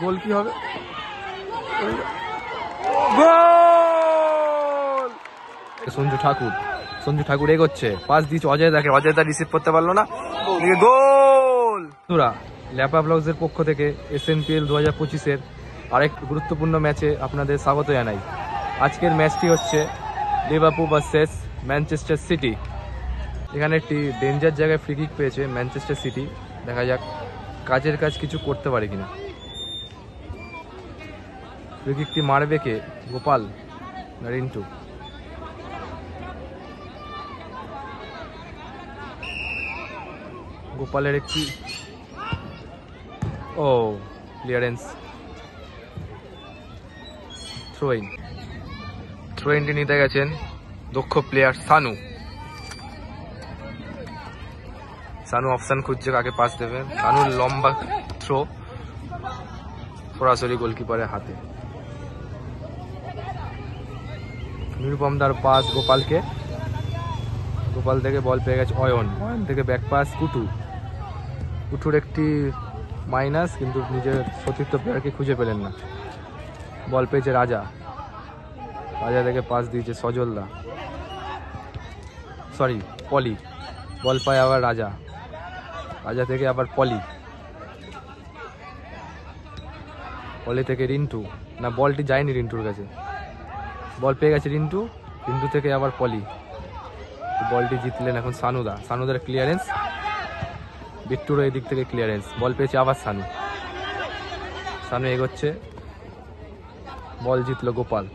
গোল কি হবে? গোল! সঞ্জু ঠাকুর এগোচ্ছে, পাস দিচ্ছে অজয় দাকে, অজয় দা রিসিভ করতে পারলো না, গোল! ল্যাপা ব্লগসের পক্ষ থেকে SNPL 2025-এর আরেক গুরুত্বপূর্ণ ম্যাচে আপনাদের স্বাগত জানাই। আজকের ম্যাচটি হচ্ছে লিভারপুল ভার্সেস ম্যানচেস্টার সিটি। এখানে একটি ডেঞ্জার জায়গায় ফ্রি কিক পেয়েছে ম্যানচেস্টার সিটি। দেখা যাক কাজের কাজ কিছু করতে পারে কিনা। ফ্রি কিকটি মারবে কে, গোপাল না রিন্টু? গোপালের একটি ক্লিয়ারেন্স, থ্রোইনটি নিতে গেছেন দক্ষ প্লেয়ার সানু অপশন খুঁজছে কাকে পাস দেবেন। সানুর লম্বা থ্রো সরাসরি গোলকিপারের হাতে। নিরুপমদার পাস গোপালকে, গোপাল থেকে বল পেয়ে গেছে অয়ন থেকে ব্যাক পাস কুটুর একটি মাইনাস, কিন্তু নিজের সতীর্থ প্লেয়ারকে খুঁজে পেলেন না। বল পেয়েছে রাজা থেকে পাস দিয়েছে সজলদা, পলি। বল পায় আবার রাজা থেকে আবার পলি থেকে রিন্টু, না বলটি যায়নি রিন্টুর কাছে, বল পেয়ে গেছে রিন্টু থেকে আবার পলি। বলটি জিতলেন এখন সানুদার ক্লিয়ারেন্স, বিট্টুর এই দিক থেকে ক্লিয়ারেন্স, বল পেয়েছে আবার সানু এগোচ্ছে, বল জিতলো গোপাল।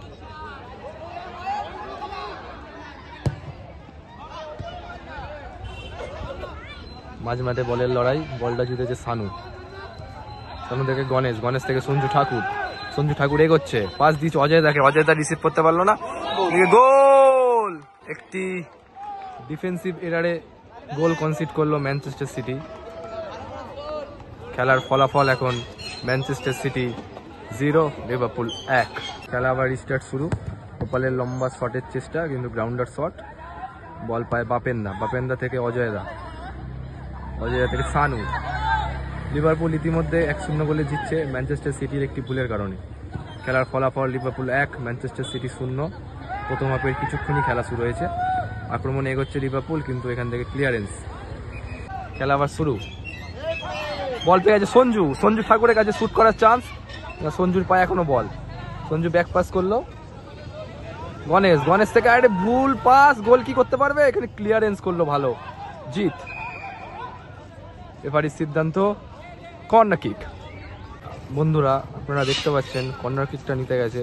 মাঝে বলের লড়াই, বলটা জিতেছে সানু থেকে গণেশ থেকে সঞ্জু ঠাকুর এগোচ্ছে, পাস দিচ্ছে অজয় দা রিসিভ করতে পারলো না, গোল! একটি ডিফেন্সিভ এরারে গোল কনসিড করলো ম্যানচেস্টার সিটি। খেলার ফলাফল এখন ম্যানচেস্টার সিটি 0 লিভারপুল 1। খেলা আবার রিস্টার্ট শুরু। গোপালের লম্বা শটের চেষ্টা, কিন্তু গ্রাউন্ডার শট। বল পায় বাপেন্দা থেকে অজয় দা থেকে সানু। লিভারপুল ইতিমধ্যে 1-0 গোলে জিতছে ম্যানচেস্টার সিটির একটি ভুলের কারণে। খেলার ফলাফল লিভারপুল 1 ম্যানচেস্টার সিটি 0। প্রথম হাফের কিছুক্ষণই খেলা শুরু হয়েছে, আক্রমণে এগোচ্ছে লিভারপুল, কিন্তু এখান থেকে ক্লিয়ারেন্স। খেলা আবার শুরু, বল পেয়ে গেছে সঞ্জু ঠাকুরের কাছে শুট করার চান্স, সঞ্জুর পায়ে এখনো বল। সঞ্জু ব্যাক পাস করলো, গণেশ থেকে আরে ভুল পাস, গোল কি করতে পারবে? এখানে ক্লিয়ারেন্স করলো ভালো জিত। রেফারির সিদ্ধান্ত কর্নার কিক। বন্ধুরা আপনারা দেখতে পাচ্ছেন কর্নার কিকটা নিতে গেছে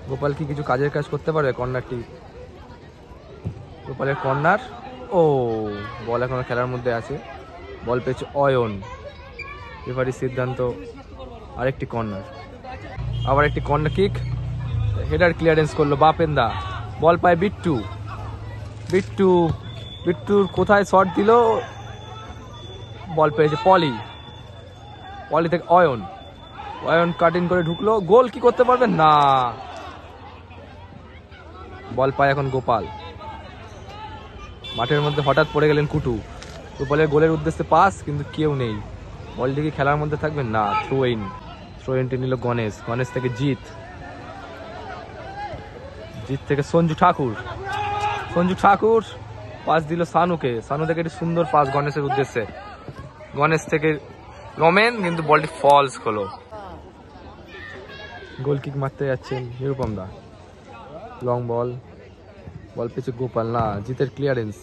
গোপাল কি কিছু কাজের কাজ করতে পারবে? কর্নারটি, গোপালের কর্নার, বল এখনো খেলার মধ্যে আছে, বল পেয়েছে অয়ন। রেফারির সিদ্ধান্ত আরেকটি কর্নার, আবার একটি কর্নার কিক, হেডার ক্লিয়ারেন্স করলো বাপেন্দা, বল পায় বিট্টুর কোথায় শট দিল, বল পেয়েছে পলি থেকে অয়ন কাটিং করে ঢুকলো, গোল কি করতে পারবে না, বল পায় এখন গোপাল। মাঠের মধ্যে হঠাৎ পড়ে গেলেন গোপালের গোলের উদ্দেশ্যে পাস, কিন্তু কেউ নেই, বলটি কি খেলার মধ্যে থাকবে না। থ্রোইনটি নিল গণেশ থেকে জিত থেকে সঞ্জু ঠাকুর পাস দিল সানু থেকে একটি সুন্দর পাস গণেশের উদ্দেশ্যে, গণেশ থেকে রমেন, কিন্তু বলটি ফলস হলো। গোল কিক মারতে যাচ্ছেন নিরুপমদা, লং বল পেয়েছে গোপাল, না জিতের ক্লিয়ারেন্স।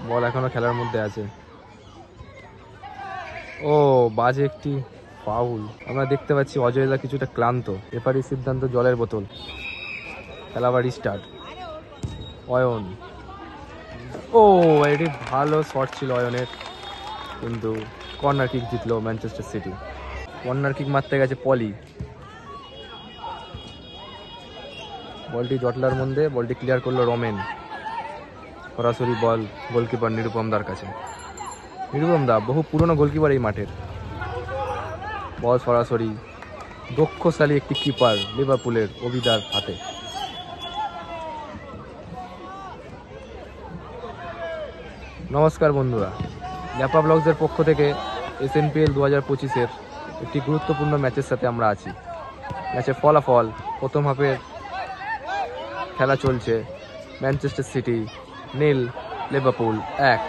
বল এখনো খেলার মধ্যে আছে, বাজে একটি ফাউল। আমরা দেখতে পাচ্ছি অজয় দা কিছুটা ক্লান্ত, রেফারির সিদ্ধান্ত জলের বোতল। খেলা আবার রিস্টার্ট, অয়ন, এটি ভালো শট ছিল অয়নের, কিন্তু কর্নার কিক জিতলো ম্যানচেস্টার সিটি। কর্নার কিক মারতে গেছে পলি, বলটি জটলার মধ্যে, বলটি ক্লিয়ার করলো রমেন, সরাসরি বল গোলকিপার নিরুপমদার কাছে। নিরুপমদা বহু পুরনো গোলকিপার এই মাঠের, বল সরাসরি দক্ষশালী একটি কিপার লিভারপুলের অভিদার হাতে। নমস্কার বন্ধুরা, ল্যাপা ব্লগসের পক্ষ থেকে SNPL 2025-এর একটি গুরুত্বপূর্ণ ম্যাচের সাথে আমরা আছি। ম্যাচের ফলাফল, প্রথম হাফের খেলা চলছে। Manchester city 0, Liverpool 1।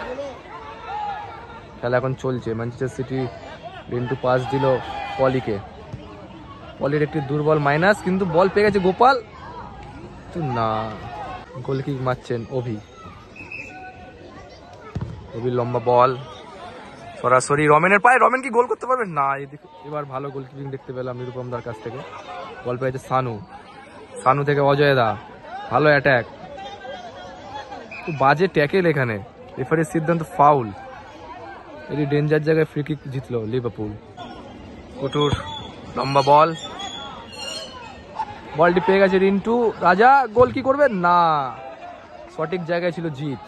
খেলা এখন চলছে। ম্যানচেস্টার সিটি রিন্টু পাস দিল পলিকে। পলির একটি দুর্বল মাইনাস, কিন্তু বল পেয়ে গেছে গোপাল। না, গোলকিক মারছেন অভি। লম্বা বল সরাসরি রমেনের পায়ে। রমেন কি গোল করতে পারবে না? এবার ভালো গোলকিপিং দেখতে পেলাম নিরুপম দার কাছ থেকে। বল পেয়েছে সানু। সানু থেকে অজয় দা, ভালো অ্যাটাক। বাজে ট্যাকেল এখানে, রেফারির সিদ্ধান্ত ফাউল। এটি ডেঞ্জার জায়গায় ফ্রি কিক জিতলো লিভারপুল। কুটুর লম্বা বল, বলটি পেয়ে গেছে রিন্টু। রাজা গোল কি করবে না, সঠিক জায়গায় ছিল জিত।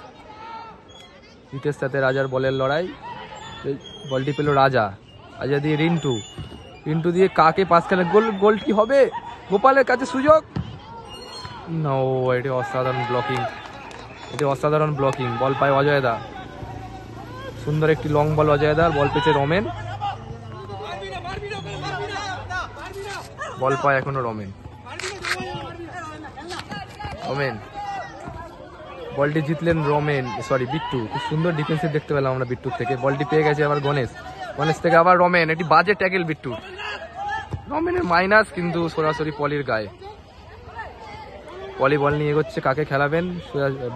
জিতের সাথে রাজার বলের লড়াই। বলটি পেল রাজা। রাজা দিয়ে রিন্টু। রিন্টু দিয়ে কাকে পাস খেলে গোল। গোল কি হবে? গোপালের কাছে সুযোগ। নো, এটি অসাধারণ ব্লকিং। বল পায় অজয় দা। সুন্দর একটি লং বল অজয় দা। বল পেয়েছে রমেন। বল পায় এখনো রমেন। বলটি জিতলেন রমেন, সরি বিট্টু। খুব সুন্দর ডিফেন্সিভ দেখতে পেলাম আমরা বিট্টুর থেকে। বলটি পেয়ে গেছে আবার গণেশ। গণেশ থেকে আবার রমেন। একটি বাজে ট্যাকেল বিট্টুর। রমেনের মাইনাস, কিন্তু সরাসরি পলির গায়ে। পলি বল নিয়ে এগোচ্ছে, কাকে খেলাবেন?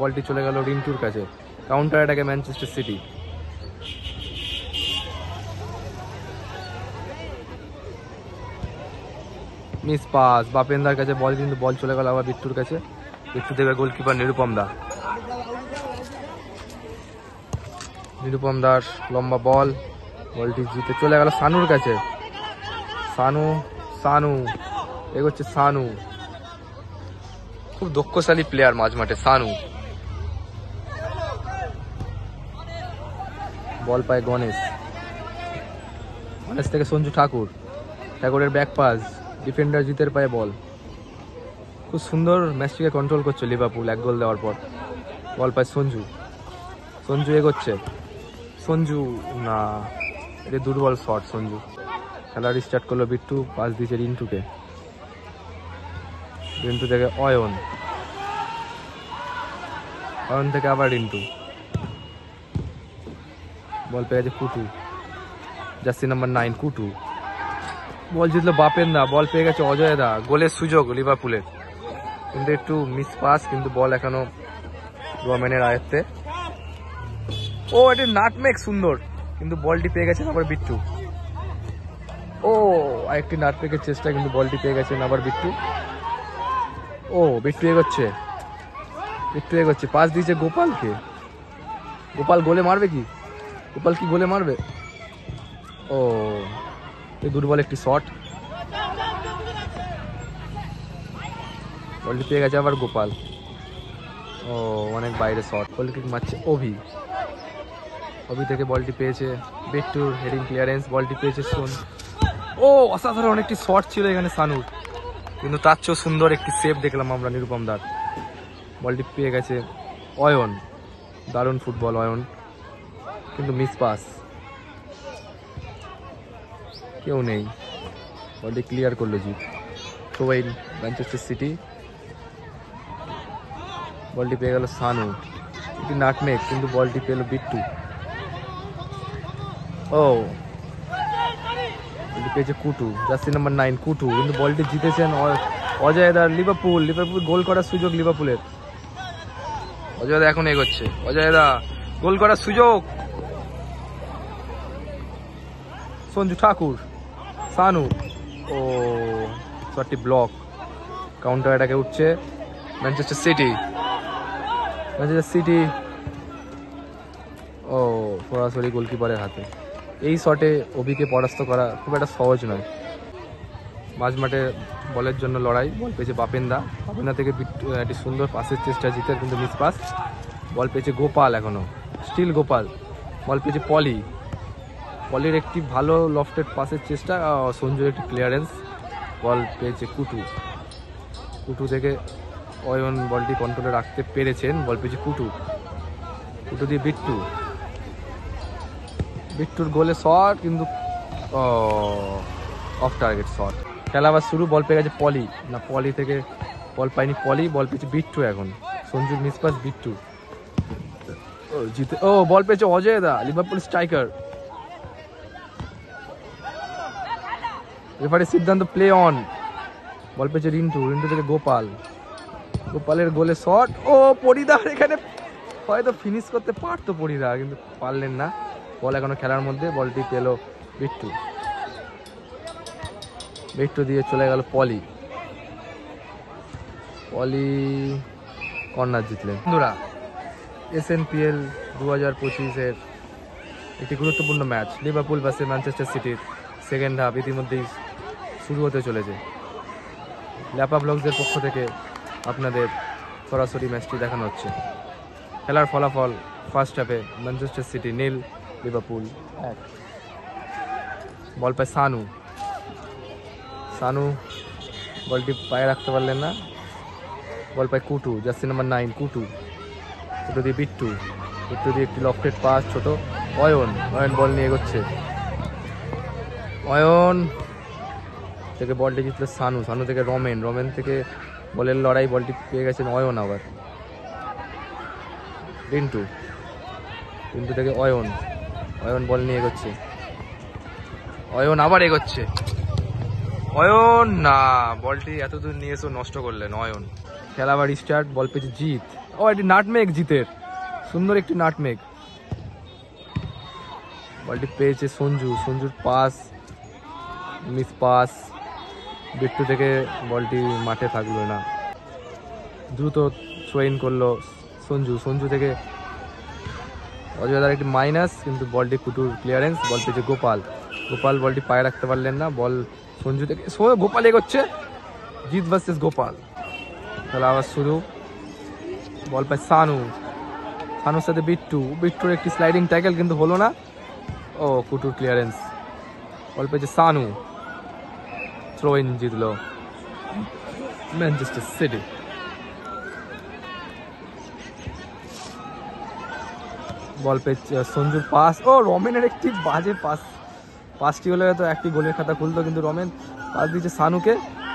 বলটি চলে গেল রিন্টুর কাছে। কাউন্টার অ্যাটাকে ম্যানচেস্টার সিটি। মিস পাস বাপেন্দার কাছে বল, কিন্তু বল চলে গেল আবার বিট্টুর কাছে। বিট্টু দেবে গোলকিপার নিরুপম দা। নিরুপম দাস লম্বা বল, বলটি জিতে চলে গেল সানুর কাছে। সানু এগোচ্ছে। সানু খুব দক্ষশালী প্লেয়ার মাঝ মাঠে। সানু বল পায় গণেশ। গণেশ থেকে সঞ্জু ঠাকুরের ব্যাক পাস। ডিফেন্ডার জিতের পায়ে বল। খুব সুন্দর ম্যাচটিকে কন্ট্রোল করছে লিভারপুল 1 গোল দেওয়ার পর। বল পায় সঞ্জু এগোচ্ছে। সঞ্জু না, এটা দুর্বল শট। সঞ্জু খেলা রিস্টার্ট করলো। বিট্টু পাস দিয়েছে রিন্টুকে। রিন্টু থেকে অয়ন থেকে আবার রিন্টু। বল পেয়ে গেছে কুটু, জার্সি নাম্বার 9 কুটু। বল জিতলো বাপেন দা। বল পেয়ে গেছে অজয় দা। গোলের সুযোগ লিভারপুলের, কিন্তু একটু মিস পাস, কিন্তু বল এখনো রমেনের আয়ত্তে। ও, এটি নাটমেক সুন্দর, কিন্তু বলটি পেয়ে গেছেন আবার বিট্টু। ও, আরেকটি নাটমেকের চেষ্টা, কিন্তু বলটি পেয়ে গেছেন আবার বিট্টু। ও, বিট্টু এগোচ্ছে। পাস দিয়েছে গোপালকে। গোপাল গোলে মারবে কি? গোলে মারবে? ও, এই দুর্বল একটি শট। বলটি পেয়ে গেছে আবার গোপাল। ও, অনেক বাইরে শট। গোলকিক মারছে অভি থেকে বলটি পেয়েছে বিট্টুর হেডিং ক্লিয়ারেন্স। বলটি পেয়েছে ও, অসাধারণ একটি শট ছিল এখানে সানুর, কিন্তু তার চেয়েও সুন্দর একটি সেভ দেখলাম আমরা নিরুপম দার। বলটি পেয়ে গেছে অয়ন। দারুণ ফুটবল অয়ন, কিন্তু মিস পাস। কেউ নেই, বলটি ক্লিয়ার করলো জিত। সবাই ম্যানচেস্টার সিটি। বলটি পেয়ে গেল সানু। এটি নাটমেক, কিন্তু বলটি পেল বিট্টু। ও, বলটি পেয়েছে কুটু, জার্সি নাম্বার 9 কুটু, কিন্তু বলটি জিতেছেন অজয় দা। লিভারপুল গোল করার সুযোগ লিভারপুলের। অজয় দা এখন এগোচ্ছে। অজয় দা, গোল করার সুযোগ। সঞ্জু ঠাকুর, সানু। ও, শটটি ব্লক। কাউন্টার অ্যাটাকে উঠছে ম্যানচেস্টার সিটি। ও, সরাসরি গোলকিপারের হাতে। এই শটে অভিকে পরাস্ত করা খুব একটা সহজ নয়। মাঝ মাঠে বলের জন্য লড়াই। বল পেয়েছে বাপেন্দা থেকে একটি সুন্দর পাসের চেষ্টা জিতের, কিন্তু মিস পাস। বল পেয়েছে গোপাল, এখনো স্টিল গোপাল। বল পেয়েছে পলির একটি ভালো লফটেড পাসের চেষ্টা। সঞ্জুর একটি ক্লিয়ারেন্স। বল পেয়েছে কুটু থেকে অয়ন বলটি কন্ট্রোলে রাখতে পেরেছেন। বল পেয়েছে কুটু দিয়ে বিট্টু। বিট্টুর গোলে শট কিন্তু অফ টার্গেট শট। খেলা আবার শুরু, বল পেয়ে গেছে পলি, না পলি থেকে বল পায়নি পলি, বল পেয়েছে বিট্টু। এখন সঞ্জুর মিসপাস, বিট্টু জিতে বল পেয়েছে অজয় দা, লিভারপুল স্ট্রাইকার। রেফারির সিদ্ধান্ত প্লে অন। বল পেয়েছে রিন্টু, রিন্টু থেকে গোপাল, গোপালের গোলে শট। পরিদার এখানে হয়তো ফিনিশ করতে পারতো পরিদা, কিন্তু পারলেন না। বল এখনো খেলার মধ্যে, বলটি পেল বিট্টু, বিট্টু দিয়ে চলে গেল পলি, পলি কর্নার জিতলেন। বন্ধুরা, SNPL 2025-এর একটি গুরুত্বপূর্ণ ম্যাচ লিভারপুল ভার্সেস ম্যানচেস্টার সিটির সেকেন্ড হাফ ইতিমধ্যেই শুরু হতে চলেছে। ল্যাপা ব্লগসের পক্ষ থেকে আপনাদের সরাসরি ম্যাচটি দেখানো হচ্ছে। খেলার ফলাফল, ফার্স্ট হাফে ম্যানচেস্টার সিটি 0, লিভারপুল 1। বল পায় সানু, সানু বলটি পায়ে রাখতে পারলেন না। বল পায় কুটু, জার্সি নাম্বার 9 কুটু, কুটু দিয়ে বিট্টু, বিট্টু দিয়ে একটি লফটেড পাস ছোট, অয়ন, অয়ন বল নিয়ে এগোচ্ছে, অয়ন থেকে বলটি জিতল সানু, সানু থেকে রমেন, রমেন থেকে বলের লড়াই, বলটি পেয়ে গেছেন অয়ন। আবার রিন্টু, রিন্টু থেকে অয়ন, অয়ন বল নিয়ে এগোচ্ছে, অয়ন আবার এগোচ্ছে, অয়ন না, বলটি এতদূর নিয়ে এসেও নষ্ট করলেন অয়ন। খেলা আবার স্টার্ট, বল পেয়েছে জিত, এটি নাটমেগ জিতের, সুন্দর একটি নাটমেগ। বলটি পেয়েছে সঞ্জু, সঞ্জুর পাস, মিস পাস, বিট্টু থেকে বলটি মাঠে থাকলো না, দ্রুত থ্রো ইন করলো সঞ্জু, সঞ্জু থেকে অজয়দার একটি মাইনাস, কিন্তু বলটি কুটুর ক্লিয়ারেন্স। বল পেয়েছে গোপাল, গোপাল বলটি পায়ে রাখতে পারলেন না, বল সঞ্জু থেকে গোপাল এগোচ্ছে, জিত ভার্সেস গোপাল। খেলা আবার শুরু, বল পায় সানু, সানুর সাথে বিট্টু, বিট্টুর একটি স্লাইডিং ট্যাকেল কিন্তু হলো না, কুটুর ক্লিয়ারেন্স। বল পেয়েছে সানু, থ্রো ইন জিতলো ম্যানচেস্টার সিটি। বল পেয়েছে সঞ্জুর পাস, রমেনের একটি বাজে পাস, পাসটি হলে হয়তো একটি গোলের খাতা খুলতো, কিন্তু রমেন পাস দিচ্ছে সানুকে,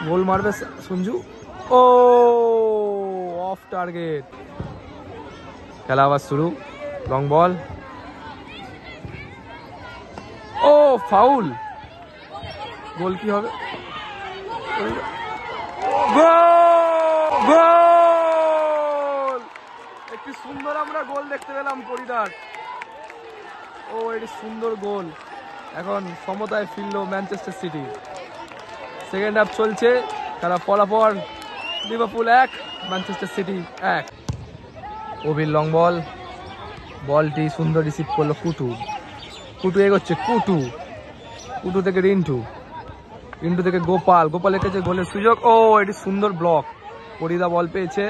গোল মারবে সঞ্জু, অফ টার্গেট। খেলা আবার শুরু, লং বল, ফাউল, গোল কি হবে, গোল, একটি সুন্দর আমরা গোল দেখতে পেলাম পরিদার, এটি সুন্দর গোল। এখন সমতায় ফিরল ম্যানচেস্টার সিটি। সেকেন্ড হাফ চলছে, খেলা ফলাফল লিভারপুল 1, ম্যানচেস্টার সিটি 1। ওভির লং বল, বলটি সুন্দর রিসিভ করলো কুটু, কুটু এগোচ্ছে, কুটু, কুটু থেকে রিন্টু, রিন্টু থেকে গোপাল, গোপালের কাছে গোলের সুযোগ, এটি সুন্দর ব্লক। পরিদা বল পেয়েছে,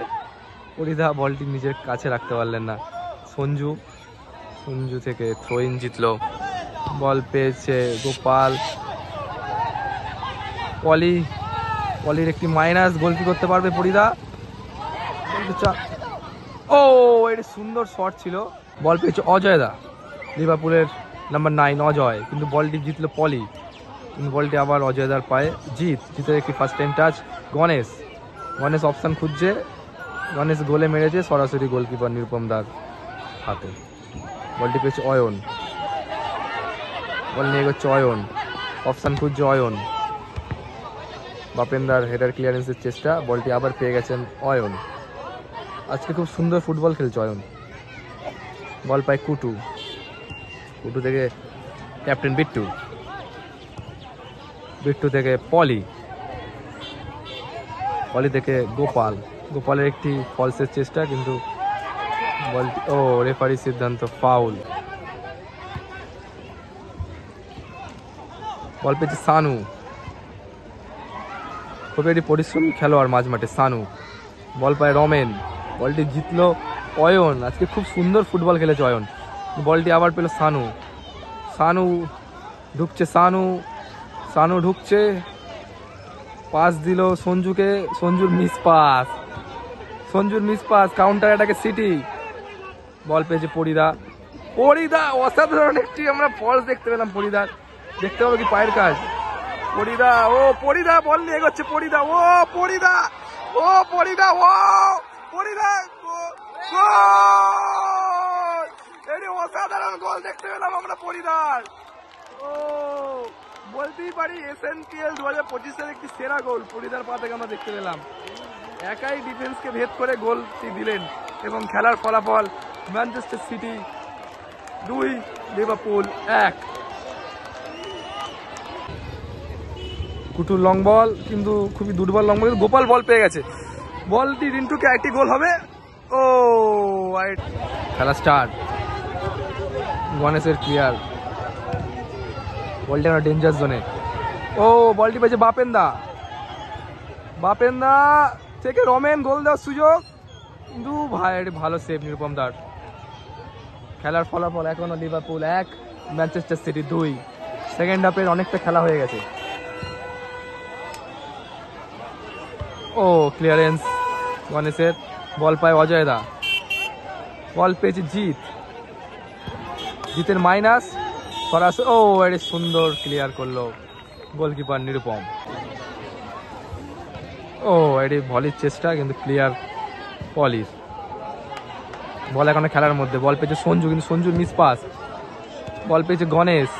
পরিদা বলটি নিজের কাছে রাখতে পারলেন না, সঞ্জু, সঞ্জু থেকে থ্রো ইন জিতলো। বল পেয়েছে গোপাল, পলি, পলির একটি মাইনাস, গোল কি করতে পারবে পরিদা, এটি সুন্দর শট ছিল। বল পেয়েছে অজয় দা, লিভারপুলের নাম্বার 9 অজয়, কিন্তু বলটি জিতলো পলি, কিন্তু বলটি আবার অজয়দার পায়ে, জিতের একটি first time touch. Ganesh, Ganesh option খুঁজছে, গণেশ গোলে মেরেছে সরাসরি গোলকিপার নিরুপম দার হাতে। বলটি পেয়েছে অয়ন, বল নিয়ে এগোচ্ছে অয়ন, অপশান খুঁজছে অয়ন, বাপেন্দার হেডার ক্লিয়ারেন্সের চেষ্টা, বলটি আবার পেয়ে গেছেন অয়ন। আজকে খুব সুন্দর ফুটবল খেলছে অয়ন। বল পায় কুটু, কুটু থেকে ক্যাপ্টেন বিট্টু, বিট্টু থেকে পলি, পলি থেকে গোপাল, গোপালের একটি ফলসের চেষ্টা, কিন্তু বলটি রেফারির সিদ্ধান্ত ফাউল। বল পেয়েছে সানু, খুবই একটি পরিশ্রমী খেলোয়াড় মাঝ মাঠে সানু, বল পায় রমেন, বলটি জিতলো অয়ন। আজকে খুব সুন্দর ফুটবল খেলেছে অয়ন, বলটি আবার পেল সানু, সানু ঢুকছে, সানু, সানু ঢুকছে, পাস দিল সঞ্জুকে, সঞ্জুর মিস পাস, সঞ্জুর মিস পাস, কাউন্টার অ্যাটাকে সিটি। বল পেয়েছে পরিদা, পরিদা অসাধারণ একটি আমরা ফলস দেখতে পেলাম। পরিদার দেখতে হবে কি পায়ের কাজ। পরিদা ও পরিদা বল নিয়ে এগোচ্ছে। পরিদা ও পরিদা ও পরিদা ও পরিদা অসাধারণ গোল দেখতে পেলাম আমরা পরিদার। ও বলতেই পারি এসএনপিএল 2025-এর একটি সেরা গোল পরিদার পা থেকে আমরা দেখতে পেলাম। একাই ডিফেন্সকে ভেদ করে গোলটি দিলেন এবং খেলার ফলাফল ম্যানচেস্টার সিটি 2 লিভারপুল 1। কুটুর লং বল কিন্তু খুবই দুর্বল লং বল। গোপাল বল পেয়ে গেছে। বলটি রিন্টুকে একটি গোল হবে। ও খেলা স্টার্ট। গণেশের ক্লিয়ার। বলটি আমরা ডেঞ্জার জোনে। ও বলটি পেয়েছে বাপেন্দা। বাপেন্দা থেকে রমেন গোল দেওয়ার সুযোগ কিন্তু ভাই ভালো সেভ নিরুপম দার। খেলার ফলাফল এখনো লিভারপুল 1 ম্যানচেস্টার সিটি 2। সেকেন্ড হাফের অনেকটা খেলা হয়ে গেছে। ও ক্লিয়ারেন্স গণেশের। বল পায় অজয় দা। বল পেয়েছে জিৎ। জিতের মাইনাস ফরাস। ও এটি সুন্দর ক্লিয়ার করলো গোলকিপার নিরুপম। ও এটি ভলির চেষ্টা কিন্তু ক্লিয়ার পলির। বল এখনো খেলার মধ্যে। বল পেয়েছে সঞ্জু কিন্তু সঞ্জুর মিস পাস। বল পেয়েছে গণেশ।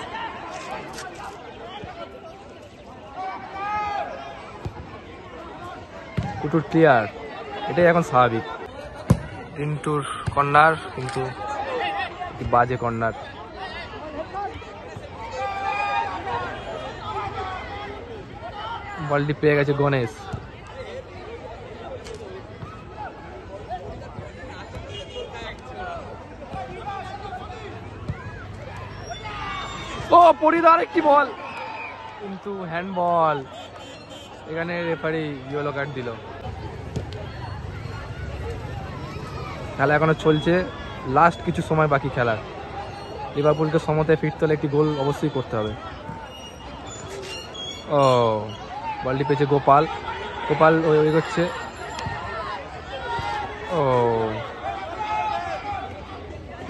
কুটুর ক্লিয়ার। এটাই এখন স্বাভাবিক। রিন্টুর কর্নার কিন্তু বাজে কর্নার। বলটি পেয়ে গেছে গণেশ। ও পরিদার একটি বল কিন্তু হ্যান্ডবল। এখানে রেফারি ইয়েলো কার্ড দিল। খেলা এখনো চলছে। লাস্ট কিছু সময় বাকি খেলার। লিভারপুলকে সমতায় ফিরতে হলে একটি গোল অবশ্যই করতে হবে। ও বলটি পেয়েছে গোপাল। গোপাল এগোচ্ছে। ও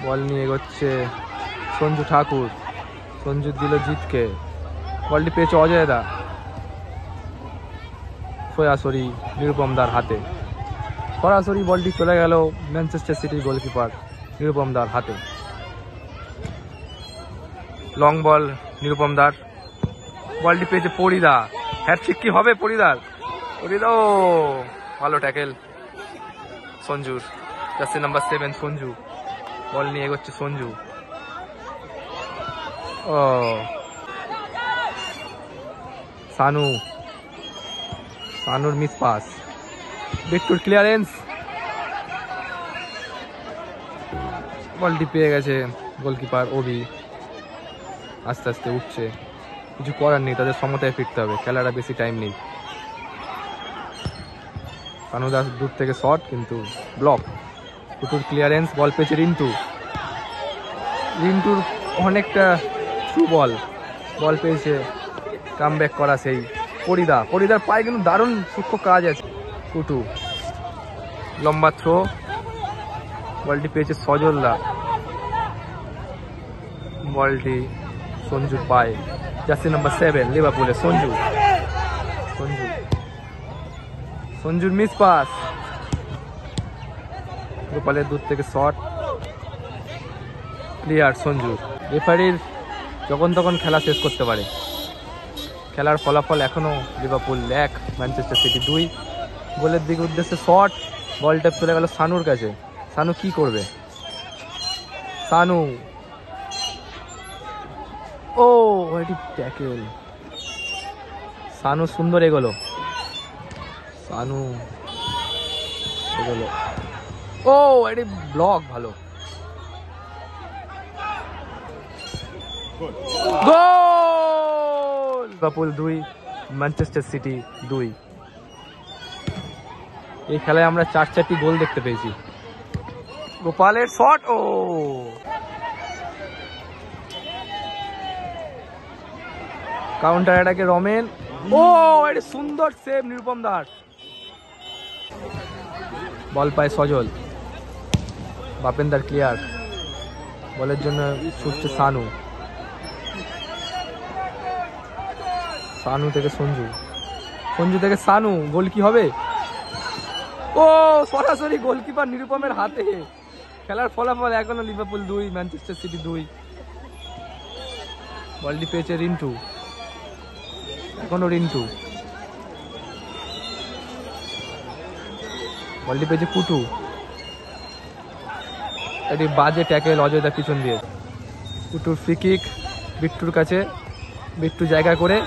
বল নিয়ে এগোচ্ছে সঞ্জু ঠাকুর। সঞ্জু দিল জিতকে। বলটি পেয়েছে অজয় দা। সরাসরি নিরুপম দার হাতে। সরাসরি বলটি চলে গেল ম্যানচেস্টার সিটির গোলকিপার নিরুপম দার হাতে। লং বল নিরুপম দার। বলটি পেয়েছে পরিদা। হ্যাটট্রিক কি হবে পরিদার? পরিদা ও ভালো ট্যাকেল সঞ্জুর। Jersey number 7 Sanju. বল নিয়ে এগোচ্ছে সঞ্জু। ও সানু। সানুর মিস পাস। বিট্টুর ক্লিয়ারেন্স। বলটি পেয়ে গেছে গোলকিপার অভি। আস্তে আস্তে উঠছে। কিছু করার নেই, তাদের সমতায় ফিরতে হবে। খেলাটা বেশি টাইম নেই। সানু দাস দূর থেকে শট কিন্তু ব্লক। কুটুর ক্লিয়ারেন্স। বল পেয়েছে রিন্টু। রিন্টুর অনেকটা থ্রু বল। বল পেয়েছে কামব্যাক করা সেই পরিদা। পরিদার পায়ে কিন্তু দারুণ সূক্ষ্ম কাজ আছে। কুটু লম্বা থ্রো। বলটি পেয়েছে সজলদা। বলটি সঞ্জুর পায়ে। জার্সি নাম্বার 7 লিভারপুলে সঞ্জু। সঞ্জু সঞ্জুর মিস পাস। গোপালের দূর থেকে শট ক্লিয়ার সঞ্জু। রেফারির যখন তখন খেলা শেষ করতে পারে। খেলার ফলাফল এখনো লিভারপুল 1 ম্যানচেস্টার সিটি 2। গোলের দিকে উদ্দেশ্যে শট। বলটা চলে গেল সানুর কাছে। সানু কি করবে? সানু ও এটি ট্যাকেল। সানু সুন্দর এগোলো। সানু এগোলো। ও এটি ব্লক ভালো। গোল! Liverpool 2 Manchester City 2। এই খেলায় আমরা 4-4টি গোল দেখতে পেয়েছি। গোপালের শট। ও কাউন্টার অ্যাটাকে রমেন। ও এটা সুন্দর সেভ নিরুপম দাস। বল পায় সজল। বাপেন্দার ক্লিয়ার। বলের জন্য ছুটছে সানু, সানু থেকে সঞ্জু, সঞ্জু থেকে সানু, গোল কি হবে? ও সরাসরি গোলকিপার নিরুপমের হাতে। খেলার ফলাফল এখনো লিভারপুল 2 ম্যানচেস্টার সিটি 2। বলটি পেয়েছে রিন্টু, এখনো রিন্টু, বলটি পেয়েছে কুটু, এটি বাজে ট্যাকেল অজয়দার পিছন দিয়ে। কুটুর ফ্রি কিক বিট্টুর কাছে, বিট্টু জায়গা করে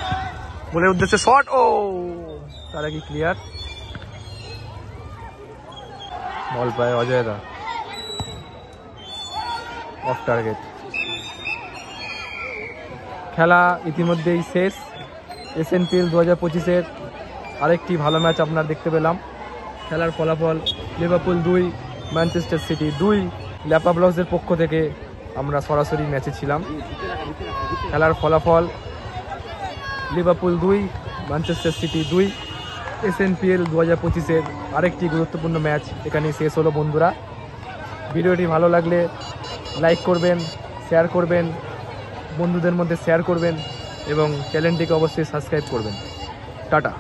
বলের উদ্দেশ্যে শট, ও তারা কি ক্লিয়ার, বল পায় অজয়দা, অফ টার্গেট। খেলা ইতিমধ্যেই শেষ। এসএনপিএল 2025-এর আরেকটি ভালো ম্যাচ আপনারা দেখতে পেলাম। খেলার ফলাফল লিভারপুল 2 ম্যানচেস্টার সিটি 2। ল্যাপা ব্লগসের পক্ষ থেকে আমরা সরাসরি ম্যাচে ছিলাম। খেলার ফলাফল লিভারপুল 2 ম্যানচেস্টার সিটি 2। এসএনপিএল 2025-এর আরেকটি গুরুত্বপূর্ণ ম্যাচ এখানেই শেষ হলো বন্ধুরা। ভিডিওটি ভালো লাগলে লাইক করবেন, শেয়ার করবেন, বন্ধুদের মধ্যে শেয়ার করবেন এবং চ্যানেলটিকে অবশ্যই সাবস্ক্রাইব করবেন। টাটা।